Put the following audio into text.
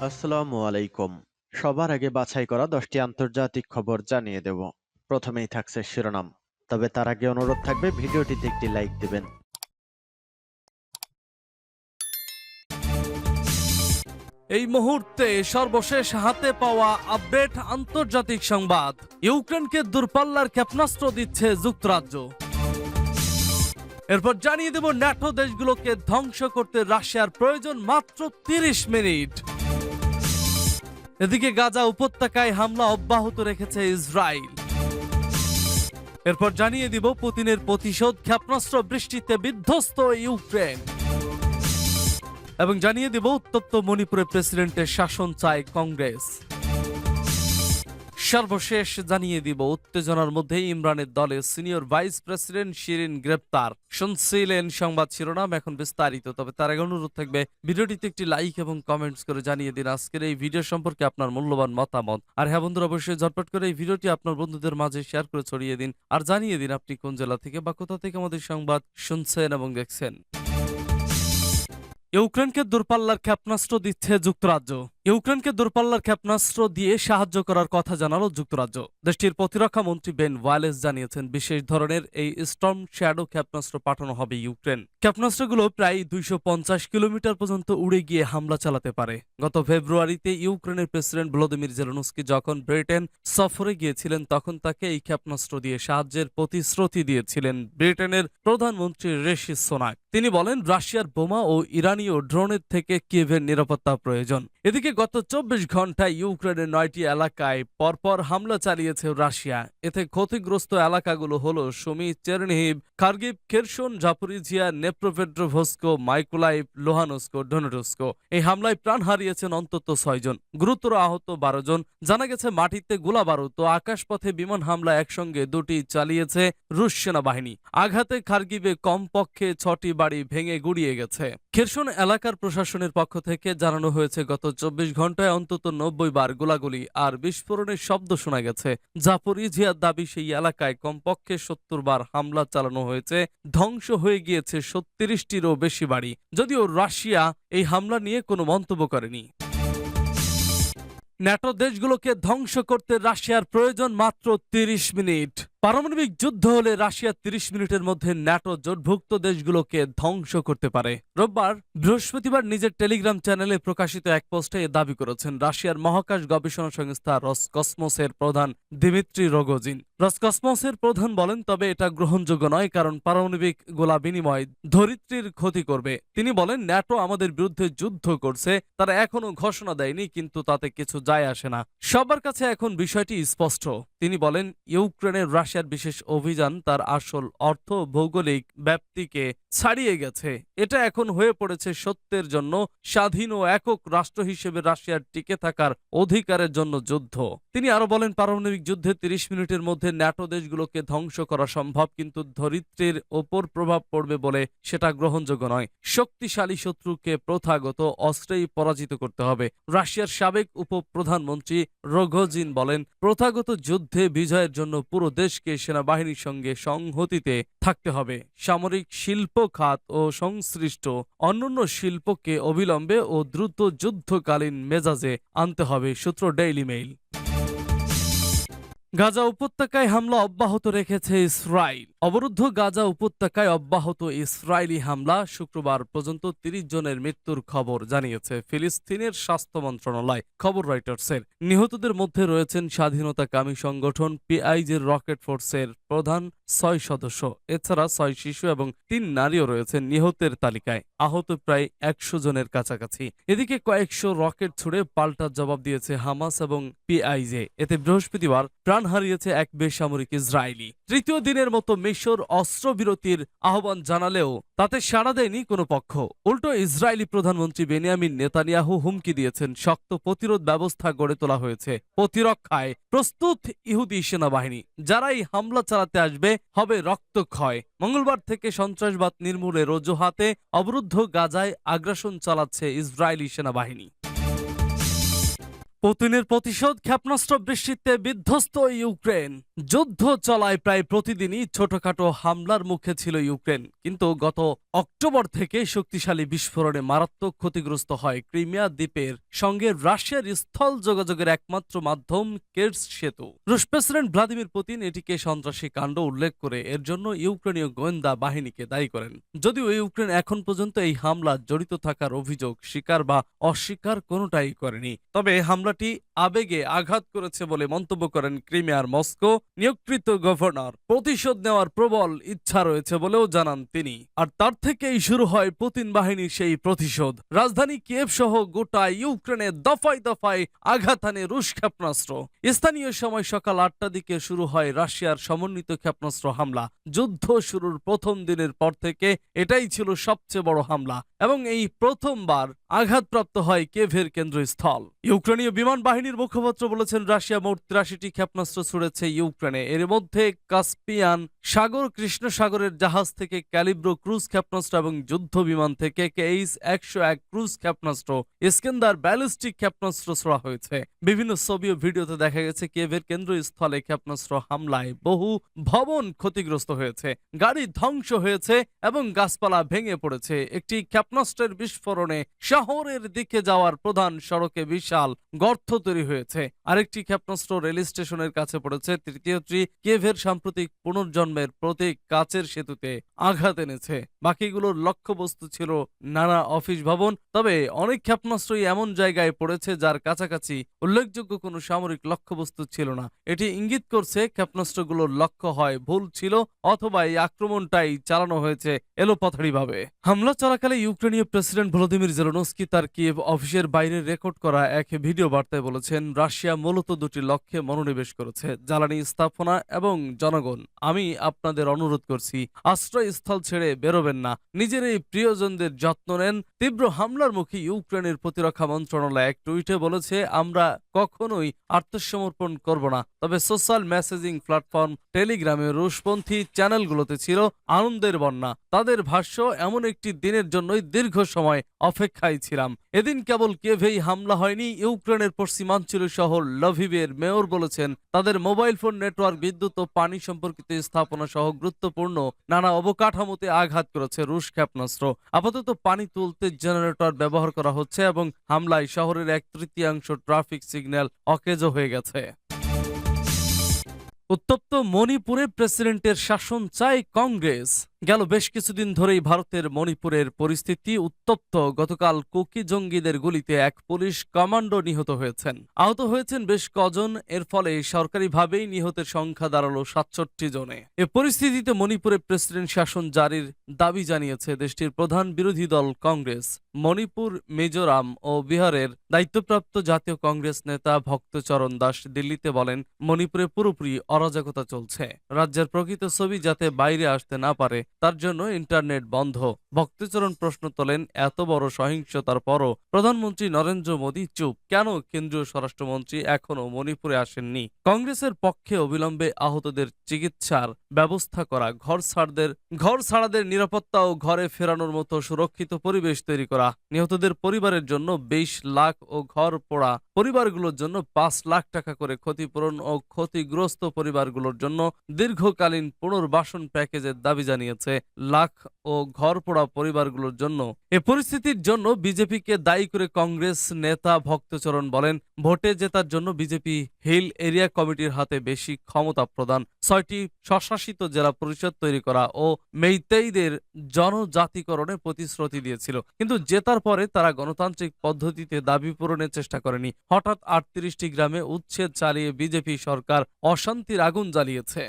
আসসালামু আলাইকুম। সবার আগে বাছাই করা 10টি আন্তর্জাতিক খবর জানিয়ে দেব। প্রথমেই থাকছে শিরোনাম। তবে তার আগে অনুরোধ থাকবে ভিডিওটিতে একটি লাইক দিবেন। এই মুহূর্তে সর্বশেষ হাতে পাওয়া আপডেট আন্তর্জাতিক সংবাদ। ইউক্রেনকে দূরপাল্লার ক্ষেপণাস্ত্র দিচ্ছে যুক্তরাজ্য। এরপর জানিয়ে দেব ন্যাটো দেশগুলোকে ধ্বংস করতে রাশিয়ার প্রয়োজন মাত্র 30 মিনিট। এদিকে গাজা উপত্যকায় হামলা অব্যাহত রেখেছে ইসরায়েল। এরপর জানিয়ে দিব পুতিনের প্রতিশোধ, ক্ষেপণাস্ত্র বৃষ্টিতে বিধ্বস্ত ইউক্রেন। এবং জানিয়ে দেব উত্তপ্ত মণিপুরে প্রেসিডেন্টের শাসন চায় কংগ্রেস। সর্বশেষ জানিয়ে দিব উত্তেজনার মধ্যে ইমরানের দলের সিনিয়র ভাইস প্রেসিডেন্ট শিরিন গ্রেপ্তার। শুনছিলেন সংবাদ শিরোনাম, এখন বিস্তারিত। তবে তার আগে অনুরোধ থাকবে ভিডিওটিতে একটি লাইক এবং কমেন্টস করে জানিয়ে দিন আজকের এই ভিডিও সম্পর্কে আপনার মূল্যবান মতামত। আর হ্যাঁ বন্ধুরা, অবশ্যই ঝটপট করে এই ভিডিওটি আপনার বন্ধুদের মাঝে শেয়ার করে ছড়িয়ে দিন। আর জানিয়ে দিন আপনি কোন জেলা থেকে বা কোথা থেকে আমাদের সংবাদ শুনছেন এবং দেখছেন। ইউক্রেনকে দূরপাল্লার ক্ষেপণাস্ত্র দিচ্ছে যুক্তরাজ্য। ইউক্রেনকে দূরপাল্লার ক্ষেপণাস্ত্র দিয়ে সাহায্য করার কথা জানালো যুক্তরাজ্য। দেশটির প্রতিরক্ষা মন্ত্রী বেন ওয়ালেস জানিয়েছেন বিশেষ ধরনের এই স্টর্ম শ্যাডো ক্ষেপণাস্ত্র পাঠানো হবে ইউক্রেন। ক্ষেপণাস্ত্রগুলো প্রায় 250 কিলোমিটার পর্যন্ত উড়ে গিয়ে হামলা চালাতে পারে। গত ফেব্রুয়ারিতে ইউক্রেনের প্রেসিডেন্ট ভলোদিমির জেলেনস্কি যখন ব্রিটেন সফরে গিয়েছিলেন তখন তাকে এই ক্ষেপণাস্ত্র দিয়ে সাহায্যের প্রতিশ্রুতি দিয়েছিলেন ব্রিটেনের প্রধানমন্ত্রী ঋষি সুনাক। তিনি বলেন রাশিয়ার বোমা ও ইরানীয় ড্রোনের থেকে কিয়েভের নিরাপত্তা প্রয়োজন। এদিকে গত 24 ঘন্টায় ইউক্রেনের 9টি এলাকায় পরপর হামলা চালিয়েছে রাশিয়া। এতে ক্ষতিগ্রস্ত এলাকাগুলো হল Sumy, Chernihiv, Kharkiv, Kherson, Zaporizhzhia, Dnipropetrovsk, Mykolaiv, Luhansk, Donetsk. এই হামলায় প্রাণ হারিয়েছেন অন্তত 6 জন, গুরুতর আহত 12 জন। জানা গেছে মাটিতে গোলাবারুদ ও আকাশপথে বিমান হামলা একসঙ্গে দুটি চালিয়েছে রুশ সেনাবাহিনী। আঘাতে খার্কিভে কমপক্ষে 6টি বাড়ি ভেঙে গুড়িয়ে গেছে। খেরসন এলাকার প্রশাসনের পক্ষ থেকে জানানো হয়েছে গত 24 ঘন্টায় অন্তত 90 বার গোলাগুলি আর বিস্ফোরণের শব্দ শোনা গেছে। জাপোরিজিয়ার দাবি সেই এলাকায় কমপক্ষে 70 বার হামলা চালানো হয়েছে, ধ্বংস হয়ে গিয়েছে 36টিরও বেশি বাড়ি। যদিও রাশিয়া এই হামলা নিয়ে কোনো মন্তব্য করেনি। ন্যাটো দেশগুলোকে ধ্বংস করতে রাশিয়ার প্রয়োজন মাত্র 30 মিনিট। পারমাণবিক যুদ্ধ হলে রাশিয়া 30 মিনিটের মধ্যে ন্যাটো জোটভুক্ত দেশগুলোকে ধ্বংস করতে পারে। বৃহস্পতিবার নিজের টেলিগ্রাম চ্যানেলে প্রকাশিত এক পোস্টে এ দাবি করেছেন রাশিয়ার মহাকাশ গবেষণা সংস্থা রসকসমসের প্রধান দিমিত্রি রোগোজিন। রসকসমসের প্রধান বলেন, তবে এটা গ্রহণযোগ্য নয়, কারণ পারমাণবিক গোলা বিনিময় ধরিত্রীর ক্ষতি করবে। তিনি বলেন, ন্যাটো আমাদের বিরুদ্ধে যুদ্ধ করছে, তারা এখনো ঘোষণা দেয়নি, কিন্তু তাতে কিছু যায় আসে না। সবার কাছে এখন বিষয়টি স্পষ্ট। তিনি বলেন, ইউক্রেনের রাশিয়ার বিশেষ অভিযান তার আসল অর্থ ভৌগোলিক ব্যাপ্তিকে ছাড়িয়ে গেছে। এটা এখন হয়ে পড়েছে সত্যের জন্য স্বাধীন ও একক রাষ্ট্র হিসেবে রাশিয়ার টিকে থাকার অধিকারের জন্য যুদ্ধ। তিনি আরো বলেন, পারমাণবিক যুদ্ধে 30 মিনিটের মধ্যে ন্যাটো দেশগুলোকে ধ্বংস করা সম্ভব, কিন্তু ধরিত্রীর ওপর প্রভাব পড়বে বলে সেটা গ্রহণযোগ্য নয়। শক্তিশালী শত্রুকে প্রথাগত অস্ত্রেই পরাজিত করতে হবে। রাশিয়ার সাবেক উপপ্রধানমন্ত্রী রোগোজিন বলেন, প্রথাগত যুদ্ধে বিজয়ের জন্য পুরো দেশকে সেনাবাহিনীর সঙ্গে সংহতিতে থাকতে হবে। সামরিক শিল্প খাত ও সংশ্লিষ্ট অন্যান্য শিল্পকে অবিলম্বে ও দ্রুত যুদ্ধকালীন মেজাজে আনতে হবে। সূত্র ডেইলি মেইল। গাজা উপত্যকায় হামলা অব্যাহত রেখেছে ইসরায়েল। অবরুদ্ধ গাজা উপত্যকায় অব্যাহত ইসরায়েলি হামলা শুক্রবার পর্যন্ত 30 জনের মৃত্যুর খবর জানিয়েছে ফিলিস্তিনের স্বাস্থ্য মন্ত্রণালয়। খবর রয়টার্সের। নিহতদের মধ্যে রয়েছেন স্বাধীনতাকামী সংগঠন পিআইজির রকেট ফোর্সের প্রধান 6 সদস্য। এছাড়া 6 শিশু এবং 3 নারীও রয়েছেন নিহতের তালিকায়। আহত প্রায় 100 জনের কাছাকাছি। এদিকে কয়েকশো রকেট ছুড়ে পাল্টা জবাব দিয়েছে হামাস এবং পিআইজে। এতে বৃহস্পতিবার প্রাণ হারিয়েছে এক বেসামরিক ইসরায়েলি। তৃতীয় দিনের মতো মিশর অস্ত্রবিরতির আহ্বান জানালেও তাতে সাড়া দেয়নি কোনো পক্ষ। উল্টো ইসরায়েলি প্রধানমন্ত্রী বেনিয়ামিন নেতানিয়াহু হুমকি দিয়েছেন, শক্ত প্রতিরোধ ব্যবস্থা গড়ে তোলা হয়েছে, প্রতিরক্ষায় প্রস্তুত ইহুদি সেনাবাহিনী। যারা এই হামলা চালাতে আসবে হবে রক্তক্ষয়। মঙ্গলবার থেকে সন্ত্রাসবাদ নির্মূলের অজুহাতে অবরুদ্ধ গাজায় আগ্রাসন চালাচ্ছে ইসরায়েলি সেনাবাহিনী। পুতিনের প্রতিশোধ, ক্ষেপণাস্ত্র বৃষ্টিতে বিধ্বস্ত ইউক্রেন। যুদ্ধ চলায় প্রায় প্রতিদিনই ছোটখাটো হামলার মুখে ছিল ইউক্রেন, কিন্তু গত অক্টোবর থেকে শক্তিশালী বিস্ফোরণে মারাত্মক ক্ষতিগ্রস্ত হয় ক্রিমিয়া দ্বীপের সঙ্গে রাশিয়ার স্থল যোগাযোগের একমাত্র মাধ্যম কের্স সেতু। রুশ প্রেসিডেন্ট ভ্লাদিমির পুতিন এটিকে সন্ত্রাসী কাণ্ড উল্লেখ করে এর জন্য ইউক্রেনীয় গোয়েন্দা বাহিনীকে দায়ী করেন। যদিও ইউক্রেন এখন পর্যন্ত এই হামলা জড়িত থাকার অভিযোগ স্বীকার বা অস্বীকার কোনোটাই করেনি, তবে হামলাটি আবেগে আঘাত করেছে বলে মন্তব্য করেন ক্রিমিয়ার মস্কো নিয়োগকৃত গভর্নর। প্রতিশোধ নেওয়ার প্রবল ইচ্ছা রয়েছে বলেও জানান তিনি। আর তার থেকেই শুরু হয় পুতিন বাহিনীর সেই প্রতিশোধ। রাজধানী কিয়েভ সহ গোটা ইউক্রেনে দফায় দফায় আঘাত হানে রুশ ক্ষেপণাস্ত্র। স্থানীয় সময় সকাল 8টার দিকে শুরু হয় রাশিয়ার সমন্বিত ক্ষেপণাস্ত্র হামলা। যুদ্ধ শুরুর প্রথম দিনের পর থেকে এটাই ছিল সবচেয়ে বড় হামলা এবং এই প্রথমবার আঘাতপ্রাপ্ত হয় কিয়েভের কেন্দ্রস্থল। ইউক্রেনীয় বিমান বাহিনীর মুখপাত্র বলেছেন, রাশিয়া মোট 83টি ক্ষেপণাস্ত্র ছুড়েছে ইউক্রেনে। এর মধ্যে কাস্পিয়ান সাগর, কৃষ্ণ সাগরের জাহাজ থেকে ক্যালিব্রো ক্রুজ ক্ষেপণাস্ত্র এবং যুদ্ধ বিমান থেকে KH-101 ক্রুজ ক্ষেপণাস্ত্র, ইস্কেন্দার ব্যালিস্টিক ক্ষেপণাস্ত্র ছোড়া হয়েছে। বিভিন্ন ছবি ও ভিডিওতে দেখা গেছে কিয়েভের কেন্দ্রস্থলে ক্ষেপণাস্ত্র হামলায় বহু ভবন ক্ষতিগ্রস্ত হয়েছে, গাড়ি ধ্বংস হয়েছে এবং গাছপালা ভেঙে পড়েছে। একটি ক্ষেপণাস্ত্রের বিস্ফোরণে শহরের দিকে যাওয়ার প্রধান সড়কে বিশাল গর্ত তৈরি হয়েছে। আরেকটি ক্ষেপণাস্ত্র রেল স্টেশনের কাছে পড়েছে। তৃতীয়টি কিয়েভের সাম্প্রতিক পুনর্জন্মের প্রতীক কাচের সেতুতে আঘাত এনেছে। বাকিগুলোর লক্ষ্যবস্তু ছিল নানা অফিস ভবন, তবে অনেক ক্ষেপণাস্ত্রই এমন জায়গায় পড়েছে যার কাছাকাছি উল্লেখযোগ্য কোনো সামরিক লক্ষ্যবস্তু ছিল না। এটি ইঙ্গিত করছে ক্ষেপণাস্ত্রগুলোর লক্ষ্য হয় ভুল ছিল অথবা এই আক্রমণটাই চালানো হয়েছে এলোপাথাড়িভাবে। হামলা চলাকালে ইউক্রেনীয় প্রেসিডেন্ট ভলোদিমির জেলেনস্কি তার কিয়েভ অফিসের বাইরে রেকর্ড করা এক ভিডিও বার্তায় বলেছেন, রাশিয়া মূলত দুটি লক্ষ্যে মনোনিবেশ করেছে, জ্বালানি স্থাপনা এবং জনগণ। আমি আপনাদের অনুরোধ করছি, আশ্রয়স্থল ছেড়ে বেরোবেন না, নিজের এই প্রিয়জনদের যত্ন নেন। তীব্র হামলার মুখে ইউক্রেনের প্রতিরক্ষা মন্ত্রণালয় এক টুইটে বলেছে, আমরা কখনোই আত্মসমর্পণ করব না। তবে সোশ্যাল মেসেজিং প্ল্যাটফর্ম টেলিগ্রামে রুশপন্থী চ্যানেলগুলোতে ছিল আনন্দের বন্যা। তাদের ভাষ্য, এমন একটি দিনের জন্যই দীর্ঘ সময় অপেক্ষায় ছিলাম। এদিন কেবল কিয়েভেই হামলা হয়নি। ইউক্রেনের পশ্চিমাঞ্চল শহর লভিভের মেয়র বলেছেন, তাদের মোবাইল ফোন নেটওয়ার্ক, বিদ্যুৎ ও পানি সম্পর্কিত স্থাপনা সহ গুরুত্বপূর্ণ নানা অবকাঠামোতে আঘাত করেছে রুশ ক্ষেপণাস্ত্র। আপাতত পানি তুলতে জেনারেটর ব্যবহার করা হচ্ছে এবং হামলায় শহরের 1/3 ট্রাফিক সিগন্যাল অকেজো হয়ে গেছে। উত্তপ্ত মণিপুরে প্রেসিডেন্টের শাসন চায় কংগ্রেস। গেল বেশ কিছুদিন ধরেই ভারতের মণিপুরের পরিস্থিতি উত্তপ্ত। গতকাল কুকি জঙ্গিদের গুলিতে এক পুলিশ কমান্ডো নিহত হয়েছেন, আহত হয়েছেন বেশ কজন। এর ফলে সরকারিভাবেই নিহতের সংখ্যা দাঁড়ালো 67 জনে। এ পরিস্থিতিতে মণিপুরে প্রেসিডেন্ট শাসন জারির দাবি জানিয়েছে দেশটির প্রধান বিরোধী দল কংগ্রেস। মণিপুর, মিজোরাম ও বিহারের দায়িত্বপ্রাপ্ত জাতীয় কংগ্রেস নেতা ভক্তচরণ দাস দিল্লিতে বলেন, মণিপুরে পুরোপুরি অরাজকতা চলছে। রাজ্যের প্রকৃত ছবি যাতে বাইরে আসতে না পারে তার জন্য ইন্টারনেট বন্ধ। ভক্তচরণ প্রশ্ন তোলেন, এত বড় সহিংসতার পরও প্রধানমন্ত্রী নরেন্দ্র মোদী চুপ কেন? কেন্দ্রীয় স্বরাষ্ট্রমন্ত্রী এখনো মণিপুরে আসেননি। কংগ্রেসের পক্ষে অবিলম্বে আহতদের চিকিৎসার ব্যবস্থা করা, ঘর ছাড়াদের নিরাপত্তা ও ঘরে ফেরানোর মতো সুরক্ষিত পরিবেশ তৈরি করা, নিহতদের পরিবারের জন্য 20 লাখ ও ঘর পোড়া পরিবারগুলোর জন্য 5 লাখ টাকা করে ক্ষতিপূরণ ও ক্ষতিগ্রস্ত পরিবারগুলোর জন্য দীর্ঘকালীন পুনর্বাসন প্যাকেজের দাবি জানিয়েছে লাখ ও ঘর পোড়া পরিবারগুলোর জন্য। এ পরিস্থিতির জন্য বিজেপিকে দায়ী করে কংগ্রেস নেতা ভক্তচরণ বলেন, ভোটে জেতার জন্য বিজেপি হিল এরিয়া কমিটির হাতে বেশি ক্ষমতা প্রদান, 6টি স্বশাসিত জেলা পরিষদ তৈরি করা ও মেইতেইদের জনজাতিকরণে প্রতিশ্রুতি দিয়েছিল, কিন্তু জেতার পরে তারা গণতান্ত্রিক পদ্ধতিতে দাবি পূরণের চেষ্টা করেনি। হঠাৎ 38টি গ্রামে উচ্ছেদ চালিয়ে বিজেপি সরকার অশান্তির আগুন জ্বালিয়েছে।